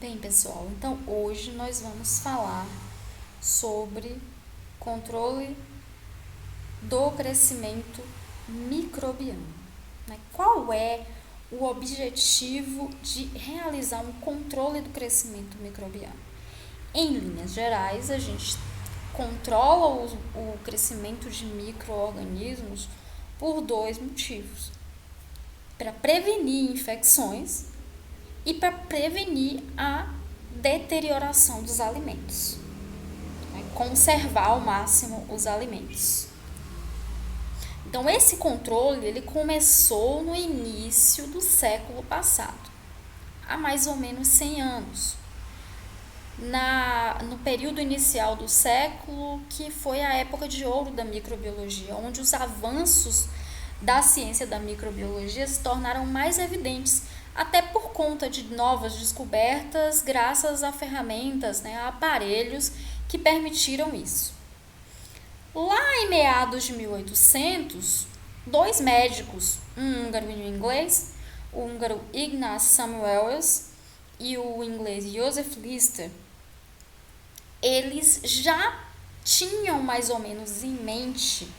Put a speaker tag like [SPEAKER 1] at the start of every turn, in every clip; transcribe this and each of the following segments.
[SPEAKER 1] Bem, pessoal, então hoje nós vamos falar sobre controle do crescimento microbiano, né? Qual é o objetivo de realizar um controle do crescimento microbiano? Em linhas gerais, a gente controla o crescimento de micro-organismos por dois motivos: para prevenir infecções e para prevenir a deterioração dos alimentos, né? Conservar ao máximo os alimentos. Então, esse controle ele começou no início do século passado, há mais ou menos 100 anos. No período inicial do século, que foi a época de ouro da microbiologia, onde os avanços da ciência da microbiologia se tornaram mais evidentes, até por conta de novas descobertas, graças a ferramentas, né, a aparelhos que permitiram isso. Lá em meados de 1800, dois médicos, um húngaro e um inglês, o húngaro Ignaz Samuels e o inglês Joseph Lister, eles já tinham mais ou menos em mente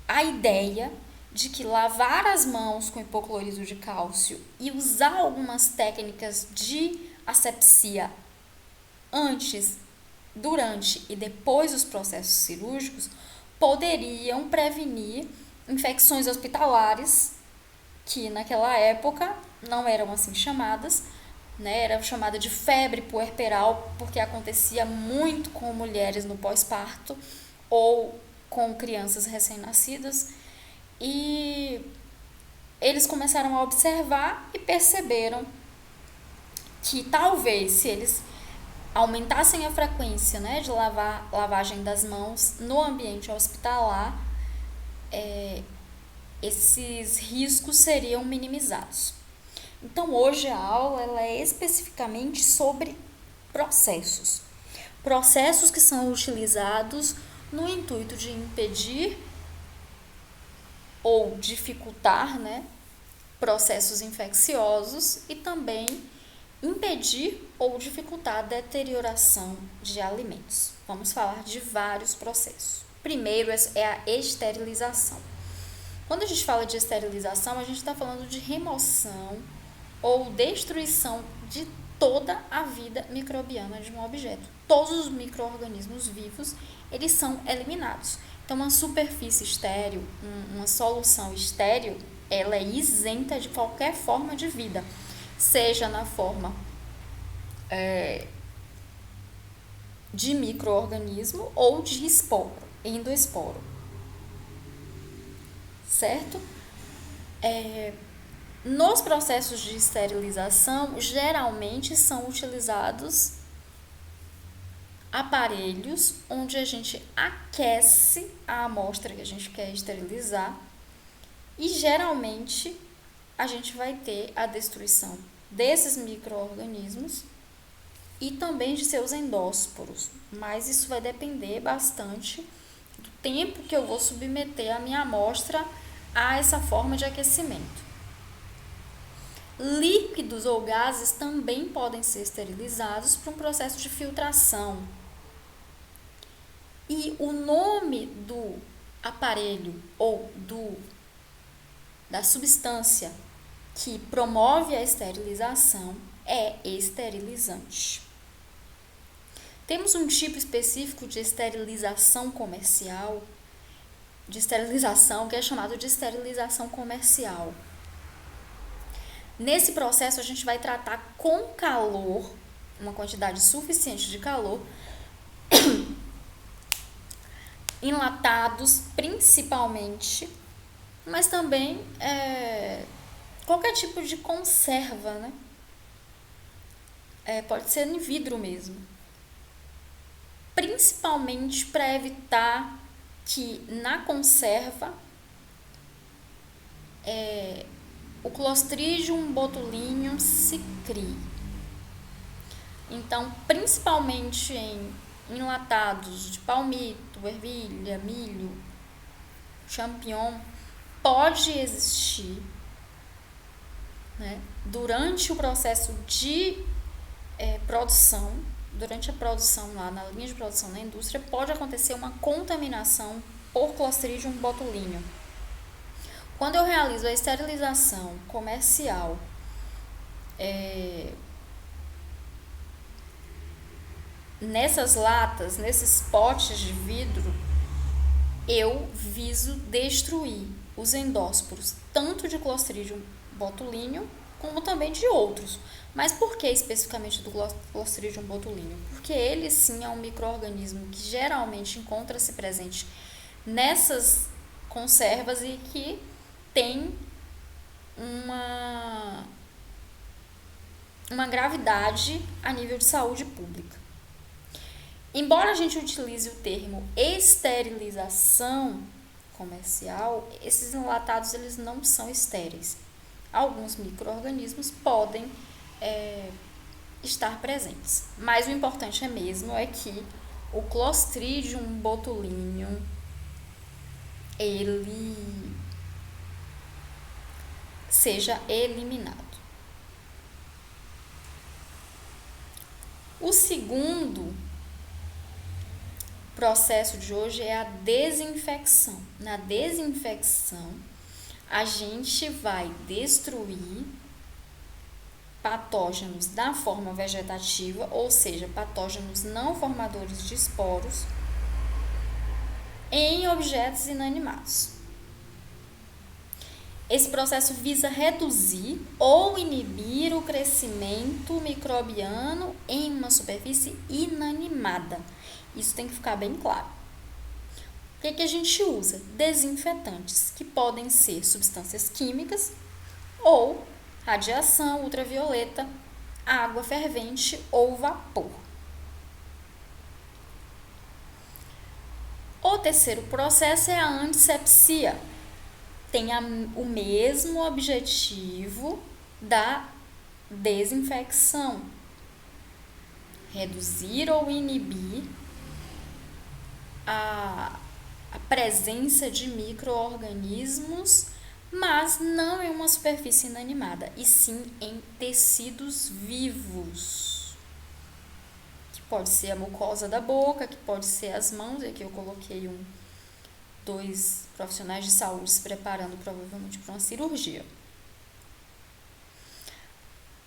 [SPEAKER 1] a ideia de que lavar as mãos com hipoclorito de cálcio e usar algumas técnicas de asepsia antes, durante e depois dos processos cirúrgicos poderiam prevenir infecções hospitalares, que naquela época não eram assim chamadas, né? Era chamada de febre puerperal porque acontecia muito com mulheres no pós-parto ou com crianças recém-nascidas. E eles começaram a observar e perceberam que talvez se eles aumentassem a frequência, né, de lavagem das mãos no ambiente hospitalar, esses riscos seriam minimizados. Então hoje a aula ela é especificamente sobre processos. Processos que são utilizados no intuito de impedir ou dificultar, né, processos infecciosos e também impedir ou dificultar a deterioração de alimentos. Vamos falar de vários processos. Primeiro é a esterilização. Quando a gente fala de esterilização, a gente está falando de remoção ou destruição de toda a vida microbiana de um objeto. Todos os micro-organismos vivos, eles são eliminados. Então, uma superfície estéril, uma solução estéril, ela é isenta de qualquer forma de vida, seja na forma de micro-organismo ou de esporo, endoesporo, certo? Nos processos de esterilização, geralmente são utilizados aparelhos onde a gente aquece a amostra que a gente quer esterilizar e geralmente a gente vai ter a destruição desses micro-organismos e também de seus endósporos, mas isso vai depender bastante do tempo que eu vou submeter a minha amostra a essa forma de aquecimento. Líquidos ou gases também podem ser esterilizados por um processo de filtração. E o nome do aparelho ou da substância que promove a esterilização é esterilizante. Temos um tipo específico de esterilização comercial, que é chamado de esterilização comercial. Nesse processo, a gente vai tratar com calor, uma quantidade suficiente de calor, enlatados principalmente, mas também qualquer tipo de conserva, né? Pode ser em vidro mesmo. Principalmente para evitar que na conserva o Clostridium botulinum se crie. Então, principalmente em enlatados de palmito, ervilha, milho, champignon, pode existir, né, durante o processo de durante a produção lá na linha de produção da indústria, pode acontecer uma contaminação por Clostridium botulinum. Quando eu realizo a esterilização comercial nessas latas, nesses potes de vidro, eu viso destruir os endósporos tanto de Clostridium botulinum como também de outros. Mas por que especificamente do Clostridium botulinum? Porque ele sim é um micro-organismo que geralmente encontra-se presente nessas conservas e que tem uma gravidade a nível de saúde pública. Embora a gente utilize o termo esterilização comercial, esses enlatados eles não são estéreis. Alguns micro-organismos podem estar presentes, mas o importante mesmo é que o Clostridium botulinum ele seja eliminado. O segundo processo de hoje é a desinfecção. Na desinfecção, a gente vai destruir patógenos da forma vegetativa, ou seja, patógenos não formadores de esporos, em objetos inanimados. Esse processo visa reduzir ou inibir o crescimento microbiano em uma superfície inanimada. Isso tem que ficar bem claro. O que a gente usa? Desinfetantes, que podem ser substâncias químicas ou radiação ultravioleta, água fervente ou vapor. O terceiro processo é a antisepsia. Tem o mesmo objetivo da desinfecção: reduzir ou inibir a presença de micro-organismos, mas não em uma superfície inanimada, e sim em tecidos vivos, que pode ser a mucosa da boca, que pode ser as mãos, e aqui eu coloquei dois profissionais de saúde se preparando provavelmente para uma cirurgia.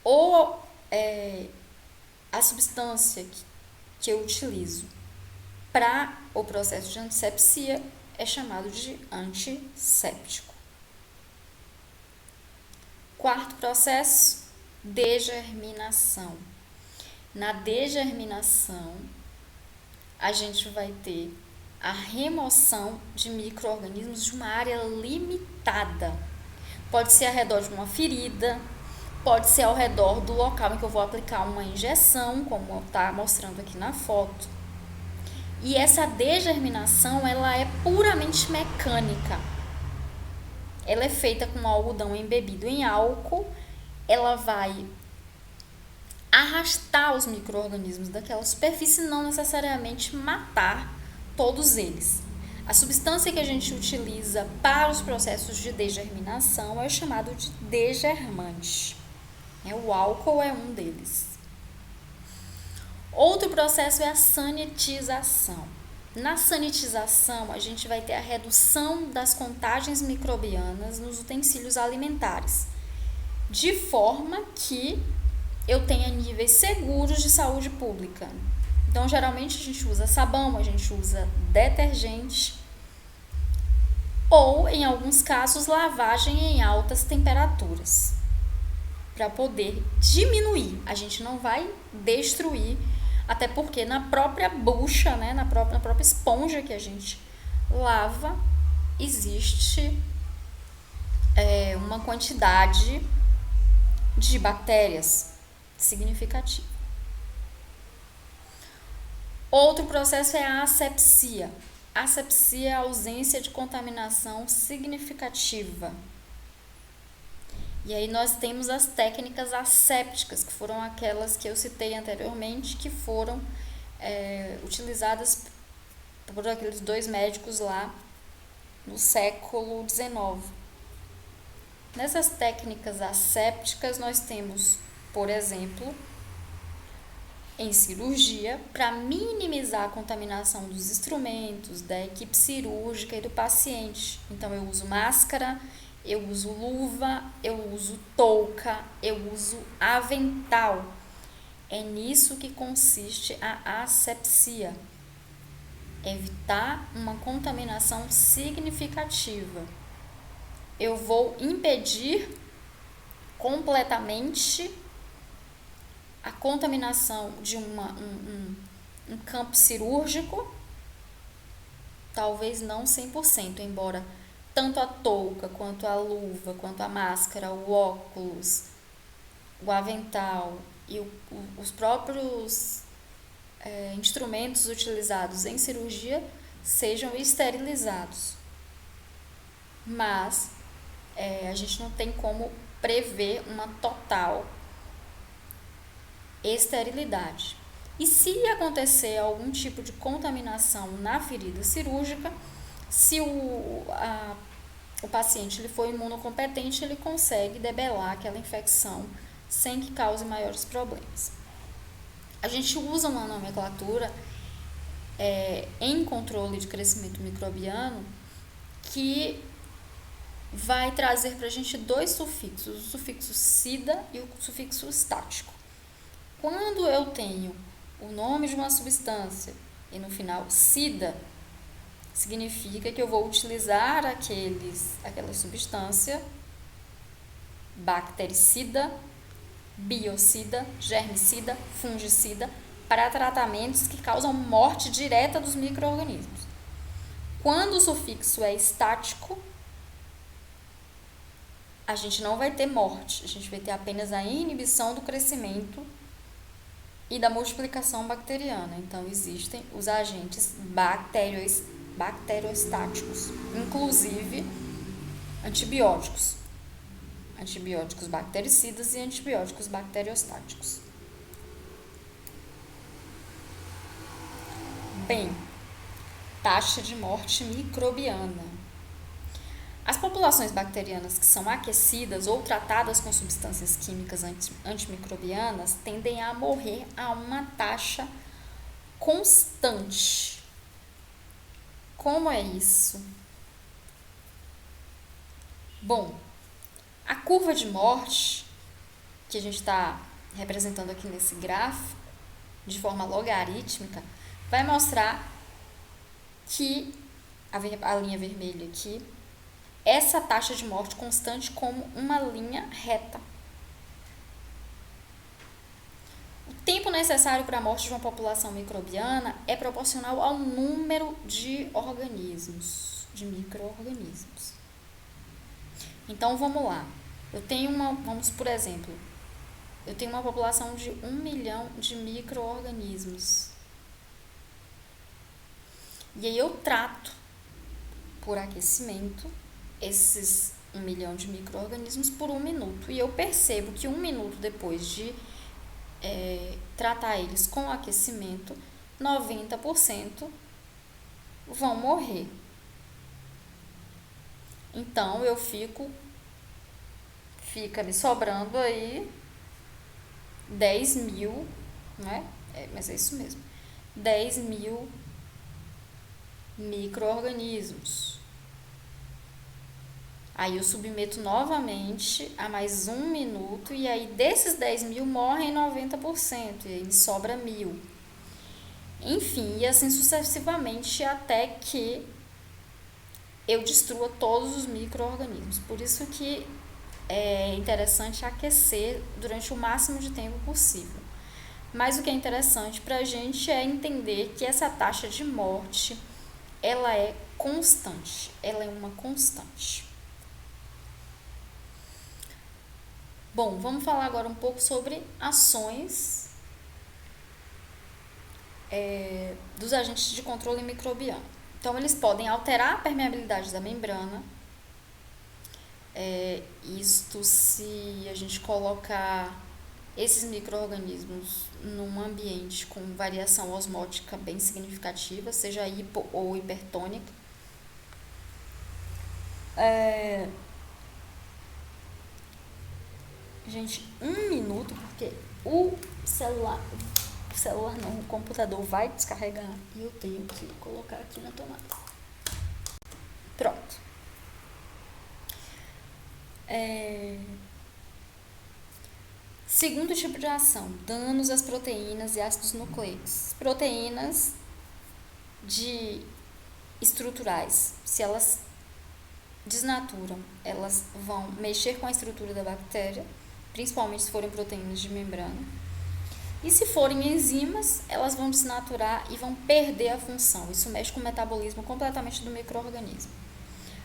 [SPEAKER 1] Ou a substância que eu utilizo para o processo de antisepsia é chamado de antisséptico. Quarto processo, degerminação. Na degerminação, a gente vai ter a remoção de micro-organismos de uma área limitada. Pode ser ao redor de uma ferida, pode ser ao redor do local em que eu vou aplicar uma injeção, como está mostrando aqui na foto. E essa degerminação, ela é puramente mecânica. Ela é feita com algodão embebido em álcool, ela vai arrastar os micro-organismos daquela superfície, não necessariamente matar todos eles. A substância que a gente utiliza para os processos de degerminação é o chamado de degermante. O álcool é um deles. Outro processo é a sanitização. Na sanitização, a gente vai ter a redução das contagens microbianas nos utensílios alimentares, de forma que eu tenha níveis seguros de saúde pública. Então, geralmente a gente usa sabão, a gente usa detergente ou, em alguns casos, lavagem em altas temperaturas para poder diminuir. A gente não vai destruir, até porque na própria bucha, na própria esponja que a gente lava, existe uma quantidade de bactérias significativa. Outro processo é a asepsia. Asepsia é a ausência de contaminação significativa. E aí nós temos as técnicas assépticas, que foram aquelas que eu citei anteriormente, que foram utilizadas por aqueles dois médicos lá no século XIX. Nessas técnicas assépticas nós temos, por exemplo, em cirurgia para minimizar a contaminação dos instrumentos, da equipe cirúrgica e do paciente. Então, eu uso máscara, eu uso luva, eu uso touca, eu uso avental. É nisso que consiste a asepsia. Evitar uma contaminação significativa. Eu vou impedir completamente a contaminação de um campo cirúrgico, talvez não 100%, embora tanto a touca, quanto a luva, quanto a máscara, o óculos, o avental e os próprios instrumentos utilizados em cirurgia sejam esterilizados. Mas a gente não tem como prever uma total esterilidade. E se acontecer algum tipo de contaminação na ferida cirúrgica, se o paciente ele for imunocompetente, ele consegue debelar aquela infecção sem que cause maiores problemas. A gente usa uma nomenclatura em controle de crescimento microbiano que vai trazer para a gente dois sufixos, o sufixo sida e o sufixo estático. Quando eu tenho o nome de uma substância e no final sida, significa que eu vou utilizar aquela substância bactericida, biocida, germicida, fungicida para tratamentos que causam morte direta dos micro-organismos. Quando o sufixo é estático, a gente não vai ter morte, a gente vai ter apenas a inibição do crescimento e da multiplicação bacteriana. Então, existem os agentes bacteriostáticos, inclusive antibióticos bactericidas e antibióticos bacteriostáticos. Bem, taxa de morte microbiana. As populações bacterianas que são aquecidas ou tratadas com substâncias químicas antimicrobianas tendem a morrer a uma taxa constante. Como é isso? Bom, a curva de morte, que a gente está representando aqui nesse gráfico, de forma logarítmica, vai mostrar que a linha vermelha aqui, essa taxa de morte constante como uma linha reta. O tempo necessário para a morte de uma população microbiana é proporcional ao número de organismos, de micro-organismos. Então, vamos lá. Por exemplo, eu tenho uma população de 1 milhão de micro-organismos. E aí eu trato por aquecimento esses 1 milhão de micro-organismos por 1 minuto. E eu percebo que 1 minuto depois de tratar eles com aquecimento, 90% vão morrer. Então, fica me sobrando aí 10 mil, né? Mas é isso mesmo, 10 mil micro-organismos. Aí eu submeto novamente a mais 1 minuto e aí desses 10 mil morrem 90% e aí me sobra 1.000. Enfim, e assim sucessivamente até que eu destrua todos os micro-organismos. Por isso que é interessante aquecer durante o máximo de tempo possível. Mas o que é interessante para a gente é entender que essa taxa de morte, ela é constante, ela é uma constante. Bom, vamos falar agora um pouco sobre ações dos agentes de controle microbiano. Então, eles podem alterar a permeabilidade da membrana. Isto se a gente colocar esses micro-organismos num ambiente com variação osmótica bem significativa, seja hipo ou hipertônica. Gente, 1 minuto, porque o celular não, o computador vai descarregar e eu tenho que colocar aqui na tomada. Pronto. Segundo tipo de ação, danos às proteínas e ácidos nucleicos. Proteínas estruturais, se elas desnaturam, elas vão mexer com a estrutura da bactéria, principalmente se forem proteínas de membrana. E se forem enzimas, elas vão desnaturar e vão perder a função. Isso mexe com o metabolismo completamente do micro-organismo.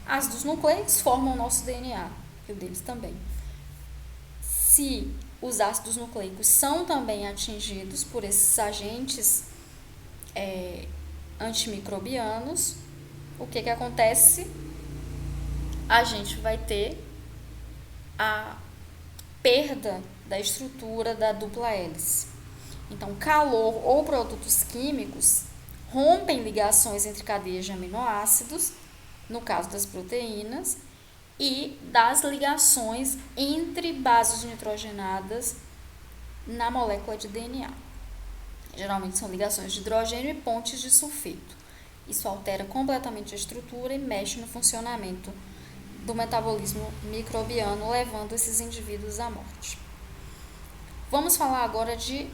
[SPEAKER 1] Ácidos nucleicos formam o nosso DNA, e o deles também. Se os ácidos nucleicos são também atingidos por esses agentes antimicrobianos, o que acontece? A gente vai ter a perda da estrutura da dupla hélice. Então, calor ou produtos químicos rompem ligações entre cadeias de aminoácidos, no caso das proteínas, e das ligações entre bases nitrogenadas na molécula de DNA. Geralmente são ligações de hidrogênio e pontes de sulfeto. Isso altera completamente a estrutura e mexe no funcionamento do metabolismo microbiano, levando esses indivíduos à morte. Vamos falar agora de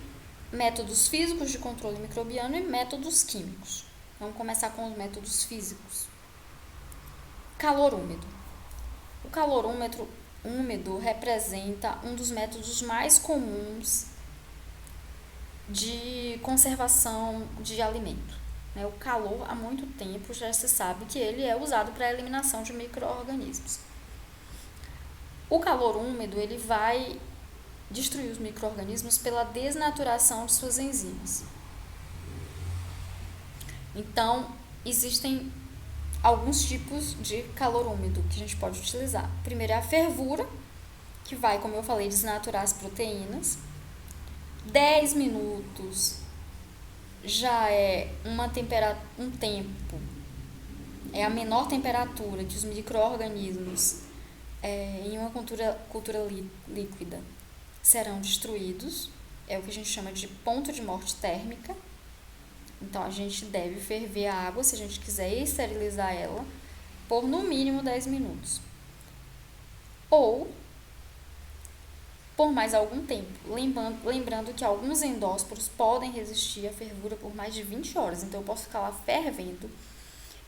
[SPEAKER 1] métodos físicos de controle microbiano e métodos químicos. Vamos começar com os métodos físicos. Calor úmido. O calor úmido representa um dos métodos mais comuns de conservação de alimento. O calor, há muito tempo, já se sabe que ele é usado para a eliminação de micro-organismos. O calor úmido, ele vai destruir os micro-organismos pela desnaturação de suas enzimas. Então, existem alguns tipos de calor úmido que a gente pode utilizar. Primeiro é a fervura, que vai, como eu falei, desnaturar as proteínas. 10 minutos já é um tempo, é a menor temperatura que os micro-organismos em uma cultura líquida serão destruídos. É o que a gente chama de ponto de morte térmica. Então, a gente deve ferver a água, se a gente quiser esterilizar ela, por no mínimo 10 minutos. Ou por mais algum tempo. Lembrando que alguns endósporos podem resistir à fervura por mais de 20 horas. Então, eu posso ficar lá fervendo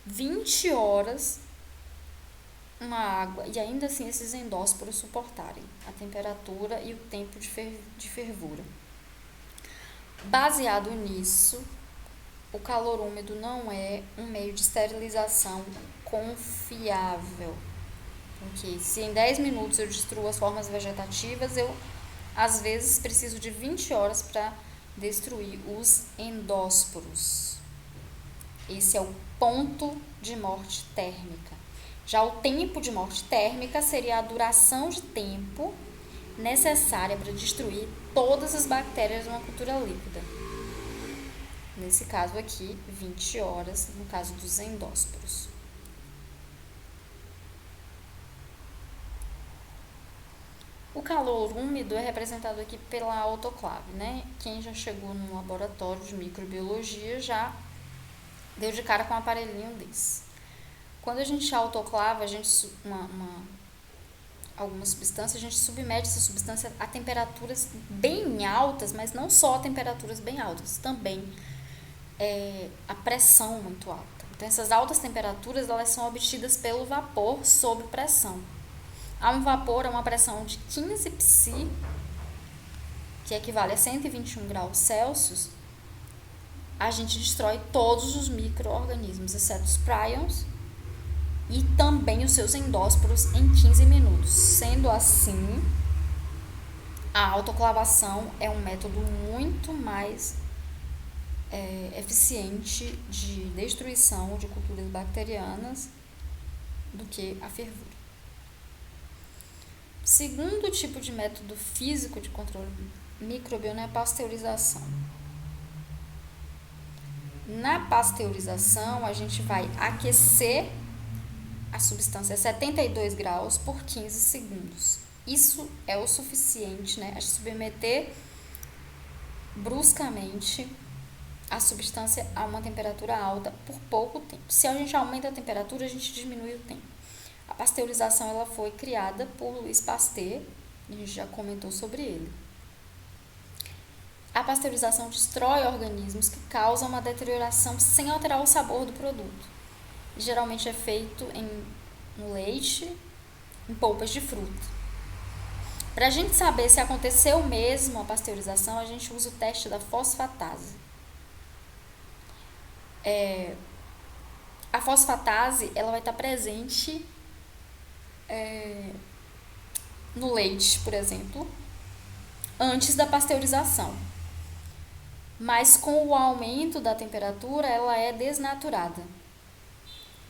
[SPEAKER 1] 20 horas uma água e ainda assim esses endósporos suportarem a temperatura e o tempo de fervura. Baseado nisso, o calor úmido não é um meio de esterilização confiável. Porque se em 10 minutos eu destruo as formas vegetativas, eu às vezes preciso de 20 horas para destruir os endósporos. Esse é o ponto de morte térmica. Já o tempo de morte térmica seria a duração de tempo necessária para destruir todas as bactérias de uma cultura líquida. Nesse caso aqui, 20 horas, no caso dos endósporos. O calor úmido é representado aqui pela autoclave, né? Quem já chegou num laboratório de microbiologia já deu de cara com um aparelhinho desse. Quando a gente autoclava, alguma substância, a gente submete essa substância a temperaturas bem altas, mas não só a temperaturas bem altas, também a pressão muito alta. Então, essas altas temperaturas, elas são obtidas pelo vapor sob pressão. Há um vapor a uma pressão de 15 psi, que equivale a 121 graus Celsius, a gente destrói todos os micro-organismos, exceto os prions e também os seus endósporos em 15 minutos. Sendo assim, a autoclavação é um método muito mais eficiente de destruição de culturas bacterianas do que a fervura. Segundo tipo de método físico de controle microbiano é a pasteurização. Na pasteurização, a gente vai aquecer a substância a 72 graus por 15 segundos. Isso é o suficiente, né? A gente submeter bruscamente a substância a uma temperatura alta por pouco tempo. Se a gente aumenta a temperatura, a gente diminui o tempo. A pasteurização ela foi criada por Louis Pasteur, a gente já comentou sobre ele. A pasteurização destrói organismos que causam uma deterioração sem alterar o sabor do produto. Geralmente é feito no leite, em polpas de fruta. Para a gente saber se aconteceu mesmo a pasteurização, a gente usa o teste da fosfatase. A fosfatase ela vai estar presente no leite, por exemplo, antes da pasteurização. Mas com o aumento da temperatura, ela é desnaturada.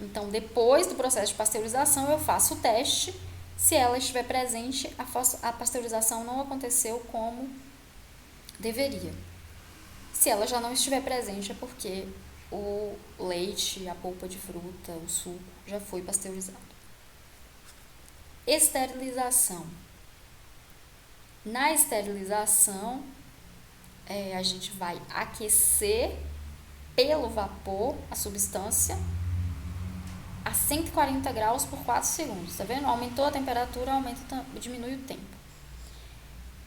[SPEAKER 1] Então, depois do processo de pasteurização, eu faço o teste. Se ela estiver presente, a pasteurização não aconteceu como deveria. Se ela já não estiver presente, é porque o leite, a polpa de fruta, o suco já foi pasteurizado. Esterilização. Na esterilização, a gente vai aquecer pelo vapor a substância a 140 graus por 4 segundos. Tá vendo? Aumentou a temperatura, diminui o tempo.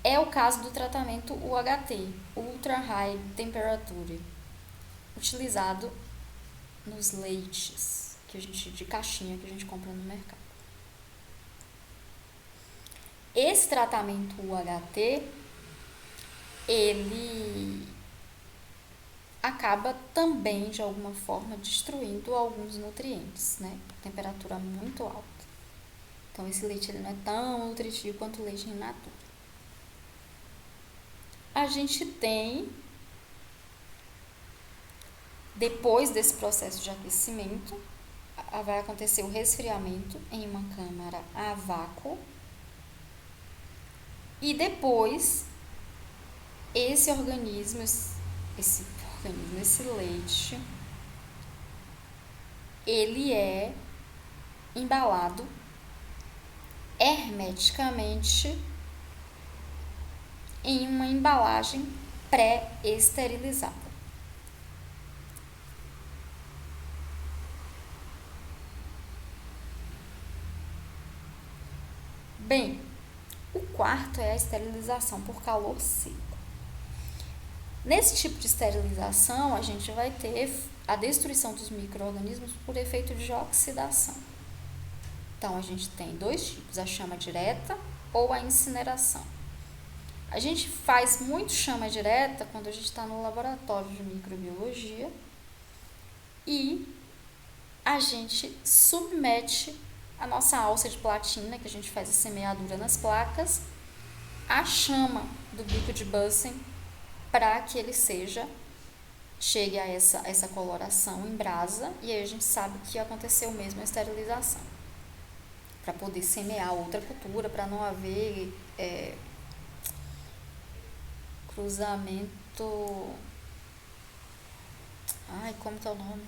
[SPEAKER 1] É o caso do tratamento UHT, Ultra High Temperature, utilizado nos leites de caixinha que a gente compra no mercado. Esse tratamento UHT, ele acaba também, de alguma forma, destruindo alguns nutrientes, né? Temperatura muito alta. Então, esse leite ele não é tão nutritivo quanto o leite in natura. A gente tem, depois desse processo de aquecimento, vai acontecer o resfriamento em uma câmara a vácuo. E depois, esse leite, ele é embalado hermeticamente em uma embalagem pré-esterilizada. Bem, o quarto é a esterilização por calor seco. Nesse tipo de esterilização, a gente vai ter a destruição dos micro-organismos por efeito de oxidação. Então, a gente tem dois tipos, a chama direta ou a incineração. A gente faz muito chama direta quando a gente está no laboratório de microbiologia e a gente submete a nossa alça de platina, que a gente faz a semeadura nas placas, à chama do bico de Bunsen para que ele chegue a essa coloração em brasa, e aí a gente sabe que aconteceu mesmo a esterilização, para poder semear outra cultura, para não haver cruzamento. Como que é o nome?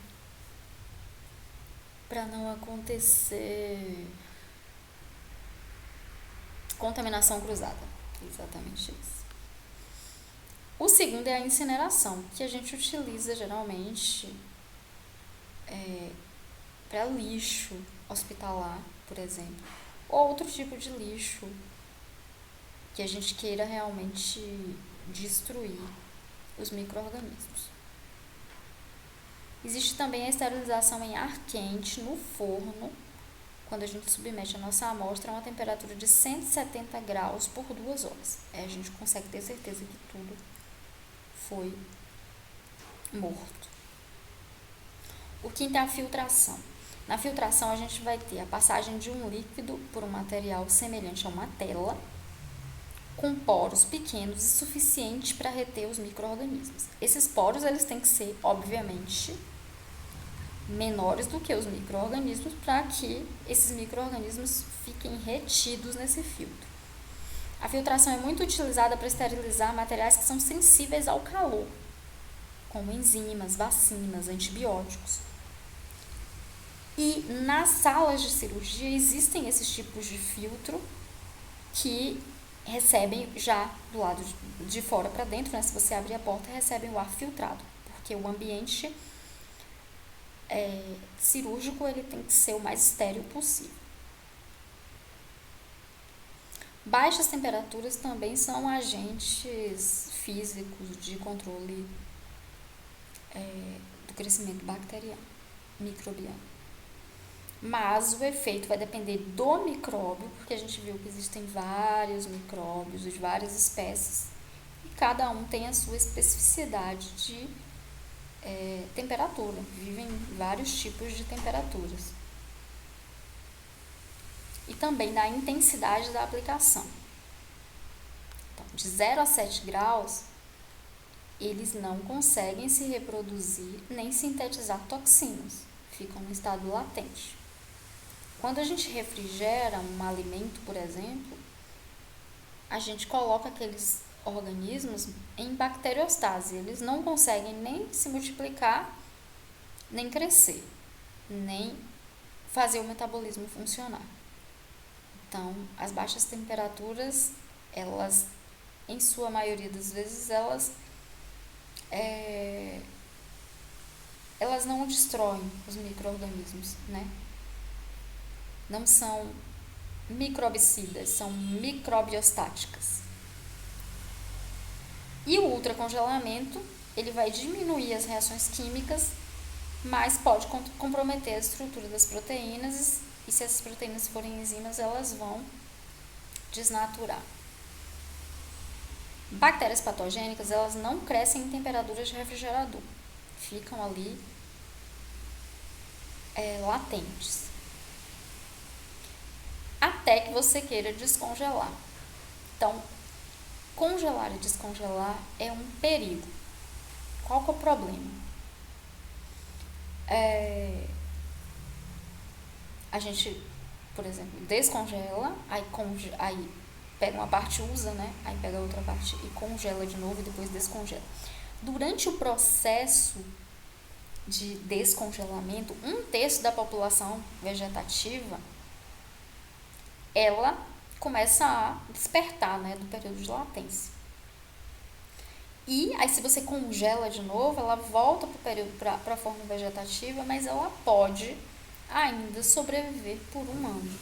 [SPEAKER 1] Para não acontecer contaminação cruzada. Exatamente isso. O segundo é a incineração, que a gente utiliza geralmente para lixo hospitalar, por exemplo, ou outro tipo de lixo que a gente queira realmente destruir os micro-organismos. Existe também a esterilização em ar quente no forno, quando a gente submete a nossa amostra a uma temperatura de 170 graus por 2 horas. A gente consegue ter certeza que tudo foi morto. O quinto é a filtração. Na filtração, a gente vai ter a passagem de um líquido por um material semelhante a uma tela, com poros pequenos e suficiente para reter os micro-organismos. Esses poros eles têm que ser, obviamente, menores do que os micro-organismos, para que esses micro-organismos fiquem retidos nesse filtro. A filtração é muito utilizada para esterilizar materiais que são sensíveis ao calor, como enzimas, vacinas, antibióticos. E nas salas de cirurgia existem esses tipos de filtro que recebem já do lado de fora para dentro, né? Se você abrir a porta, recebem o ar filtrado, porque o ambiente cirúrgico ele tem que ser o mais estéril possível. Baixas temperaturas também são agentes físicos de controle do crescimento bacteriano, microbiano. Mas o efeito vai depender do micróbio, porque a gente viu que existem vários micróbios de várias espécies e cada um tem a sua especificidade de temperatura, vivem vários tipos de temperaturas. E também da intensidade da aplicação. Então, de 0 a 7 graus, eles não conseguem se reproduzir nem sintetizar toxinas, ficam no estado latente. Quando a gente refrigera um alimento, por exemplo, a gente coloca aqueles organismos em bacteriostase. Eles não conseguem nem se multiplicar, nem crescer, nem fazer o metabolismo funcionar. Então, as baixas temperaturas, elas, em sua maioria das vezes, elas não destroem os micro-organismos, né? Não são microbicidas, são microbiostáticas. E o ultracongelamento, ele vai diminuir as reações químicas, mas pode comprometer a estrutura das proteínas, e se essas proteínas forem enzimas, elas vão desnaturar. Bactérias patogênicas, elas não crescem em temperaturas de refrigerador, ficam ali latentes, até que você queira descongelar. Então, congelar e descongelar é um perigo. Qual que é o problema? A gente, por exemplo, descongela, aí pega uma parte, usa, né? Aí pega a outra parte e congela de novo e depois descongela. Durante o processo de descongelamento, 1/3 da população vegetativa, ela começa a despertar, né, do período de latência. E aí, se você congela de novo, ela volta para a forma vegetativa, mas ela pode ainda sobreviver por um ano.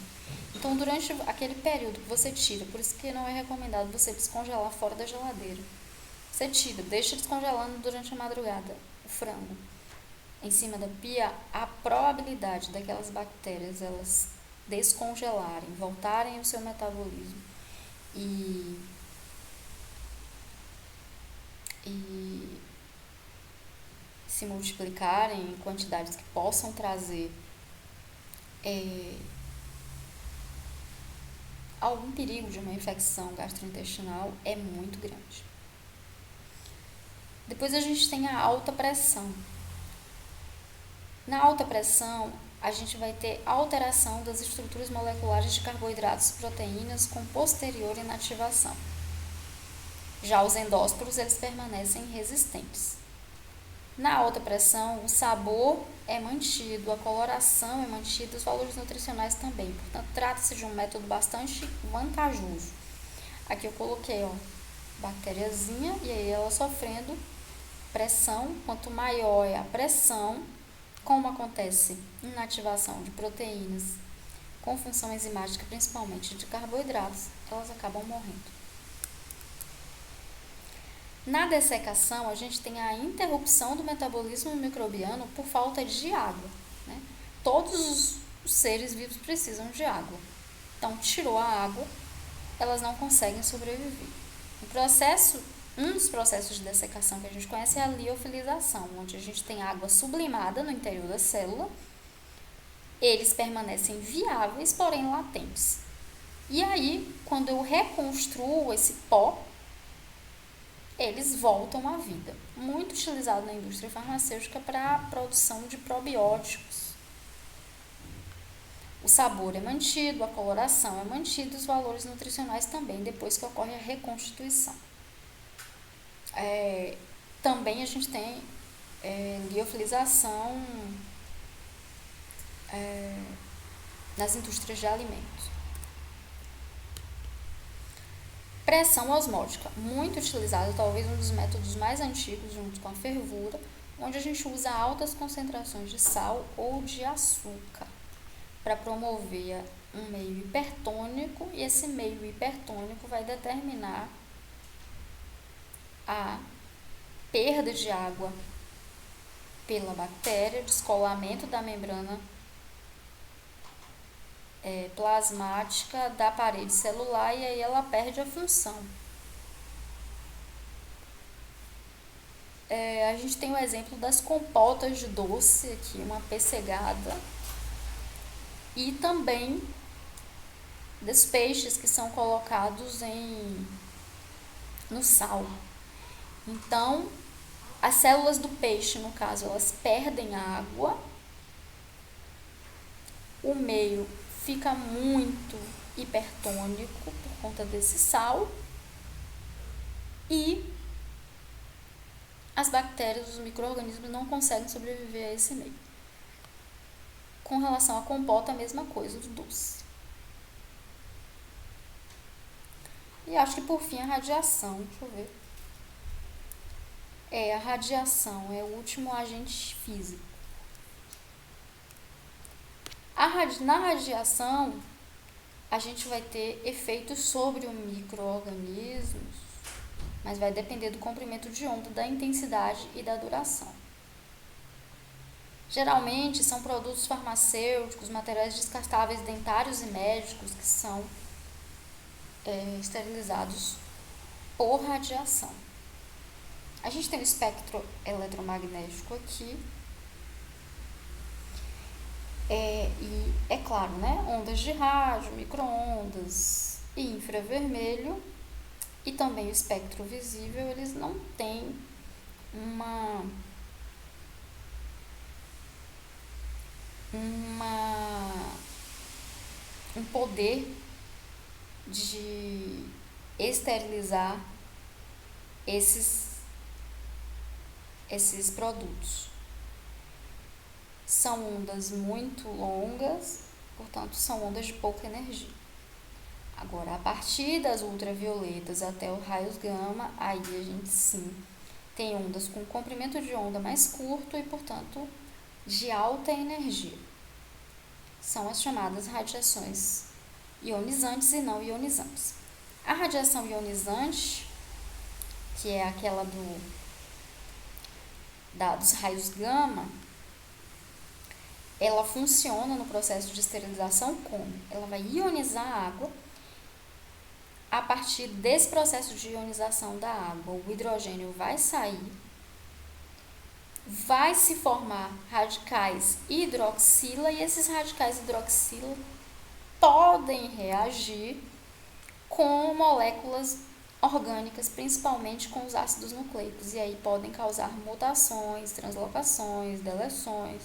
[SPEAKER 1] Então, durante aquele período que você tira, por isso que não é recomendado você descongelar fora da geladeira. Você tira, deixa descongelando durante a madrugada o frango em cima da pia, a probabilidade daquelas bactérias elas descongelarem, voltarem ao seu metabolismo e se multiplicarem em quantidades que possam trazer algum perigo de uma infecção gastrointestinal é muito grande. Depois a gente tem a alta pressão. Na alta pressão, a gente vai ter alteração das estruturas moleculares de carboidratos e proteínas com posterior inativação. Já os endósporos, eles permanecem resistentes. Na alta pressão, o sabor é mantido, a coloração é mantida, os valores nutricionais também. Portanto, trata-se de um método bastante vantajoso. Aqui eu coloquei, bactériazinha, e aí ela sofrendo pressão. Quanto maior é a pressão, como acontece inativação de proteínas com função enzimática, principalmente de carboidratos, elas acabam morrendo. Na dessecação, a gente tem a interrupção do metabolismo microbiano por falta de água, né? Todos os seres vivos precisam de água. Então, tirou a água, elas não conseguem sobreviver. Um dos processos de dessecação que a gente conhece é a liofilização, onde a gente tem água sublimada no interior da célula. Eles permanecem viáveis, porém latentes. E aí, quando eu reconstruo esse pó, eles voltam à vida. Muito utilizado na indústria farmacêutica para a produção de probióticos. O sabor é mantido, a coloração é mantida, os valores nutricionais também, depois que ocorre a reconstituição. Também a gente tem liofilização nas indústrias de alimentos. Pressão osmótica, muito utilizada, talvez um dos métodos mais antigos junto com a fervura, onde a gente usa altas concentrações de sal ou de açúcar para promover um meio hipertônico, e esse meio hipertônico vai determinar a perda de água pela bactéria, descolamento da membrana plasmática da parede celular, e aí ela perde a função. A gente tem o exemplo das compotas de doce, aqui uma pessegada, e também dos peixes que são colocados no sal. Então, as células do peixe, no caso, elas perdem a água, o meio fica muito hipertônico por conta desse sal, e as bactérias, os micro-organismos não conseguem sobreviver a esse meio. Com relação à compota, a mesma coisa, do doce. E acho que por fim a radiação, deixa eu ver. A radiação é o último agente físico. Na radiação, a gente vai ter efeitos sobre os micro-organismos, mas vai depender do comprimento de onda, da intensidade e da duração. Geralmente são produtos farmacêuticos, materiais descartáveis dentários e médicos que são esterilizados por radiação. A gente tem o espectro eletromagnético aqui, e é claro, né, ondas de rádio, micro-ondas e infravermelho, e também o espectro visível. Eles não têm um poder de esterilizar esses produtos. São ondas muito longas, portanto, são ondas de pouca energia. Agora, a partir das ultravioletas até os raios gama, aí a gente sim tem ondas com comprimento de onda mais curto e, portanto, de alta energia. São as chamadas radiações ionizantes e não ionizantes. A radiação ionizante, que é aquela dos raios gama, ela funciona no processo de esterilização como? Ela vai ionizar a água. A partir desse processo de ionização da água, o hidrogênio vai sair, vai se formar radicais hidroxila, e esses radicais hidroxila podem reagir com moléculas orgânicas, principalmente com os ácidos nucleicos, e aí podem causar mutações, translocações, deleções,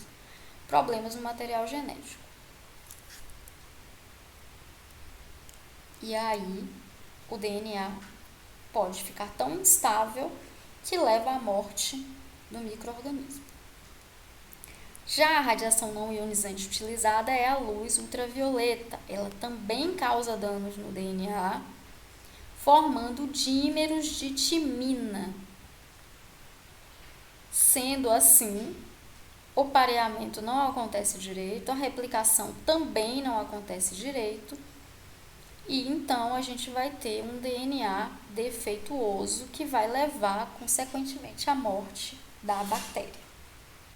[SPEAKER 1] problemas no material genético. E aí o DNA pode ficar tão instável que leva à morte do micro-organismo. Já a radiação não ionizante utilizada é a luz ultravioleta. Ela também causa danos no DNA, formando dímeros de timina. Sendo assim, o pareamento não acontece direito, a replicação também não acontece direito, e então a gente vai ter um DNA defeituoso que vai levar, consequentemente, à morte da bactéria.